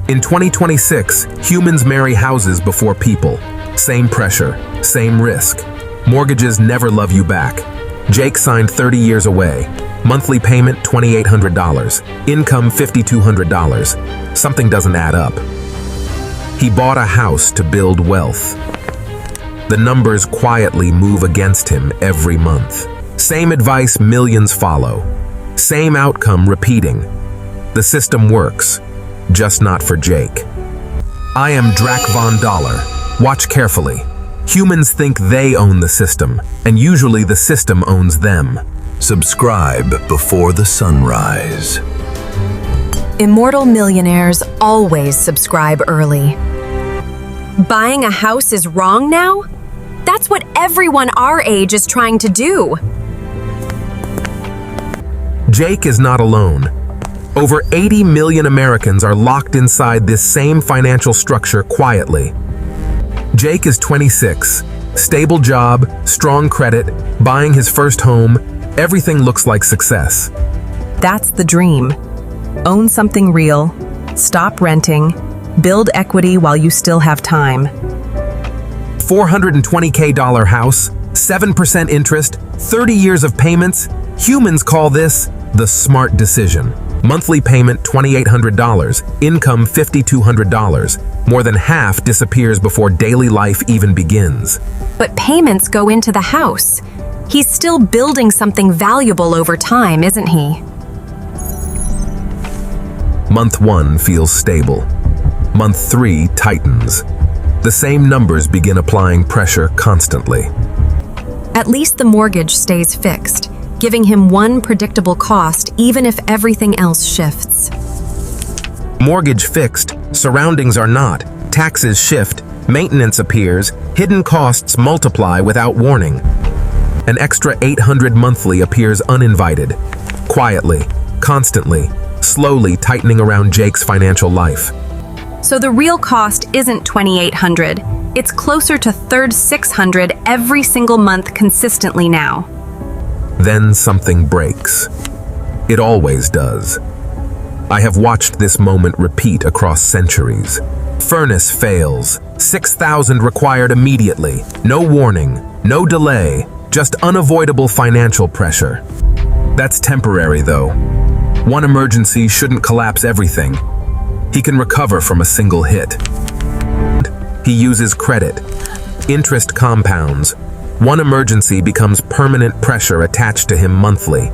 In 2026, humans marry houses before people. Same pressure, same risk. Mortgages never love you back. Jake signed 30 years away. Monthly payment $2,800. Income $5,200. Something doesn't add up. He bought a house to build wealth. The numbers quietly move against him every month. Same advice millions follow. Same outcome repeating. The system works, just not for Jake. I am Drac Von Dollar. Watch carefully. Humans think they own the system, and usually the system owns them. Subscribe before the sunrise. Immortal millionaires always subscribe early. Buying a house is wrong now? That's what everyone our age is trying to do. Jake is not alone. Over 80 million Americans are locked inside this same financial structure quietly. Jake is 26, stable job, strong credit, buying his first home. Everything looks like success. That's the dream. Own something real, stop renting, build equity while you still have time. $420K house, 7% interest, 30 years of payments. Humans call this the smart decision. Monthly payment $2,800, income $5,200. More than half disappears before daily life even begins. But payments go into the house. He's still building something valuable over time, isn't he? Month 1 feels stable. Month 3 tightens. The same numbers begin applying pressure constantly. At least the mortgage stays fixed, giving him one predictable cost even if everything else shifts. Mortgage fixed, surroundings are not. Taxes shift, maintenance appears, hidden costs multiply without warning. An extra $800 monthly appears uninvited, quietly, constantly, slowly tightening around Jake's financial life. So the real cost isn't $2,800. It's closer to $3,600 every single month consistently now. Then something breaks. It always does. I have watched this moment repeat across centuries. Furnace fails. $6,000 required immediately. No warning, no delay, just unavoidable financial pressure. That's temporary though. One emergency shouldn't collapse everything. He can recover from a single hit. He uses credit. Interest compounds. One emergency becomes permanent pressure attached to him monthly.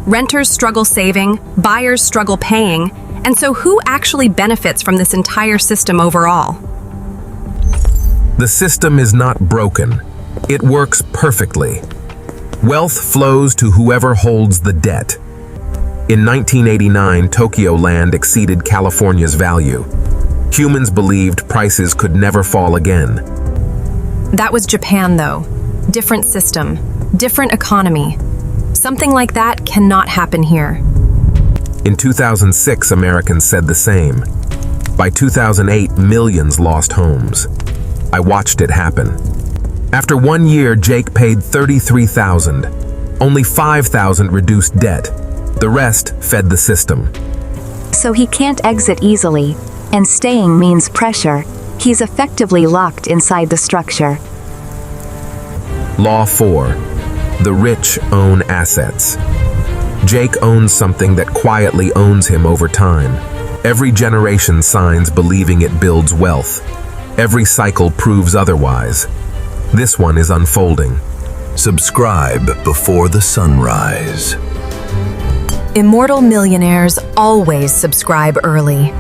Renters struggle saving, buyers struggle paying, and so who actually benefits from this entire system overall? The system is not broken. It works perfectly. Wealth flows to whoever holds the debt. In 1989, Tokyo land exceeded California's value. Humans believed prices could never fall again. That was Japan, though. Different system, different economy. Something like that cannot happen here. In 2006, Americans said the same. By 2008, millions lost homes. I watched it happen. After 1 year, Jake paid $33,000. Only $5,000 reduced debt. The rest fed the system. So he can't exit easily, and staying means pressure. He's effectively locked inside the structure. Law 4. The rich own assets. Jake owns something that quietly owns him over time. Every generation signs believing it builds wealth. Every cycle proves otherwise. This one is unfolding. Subscribe before the sunrise. Immortal millionaires always subscribe early.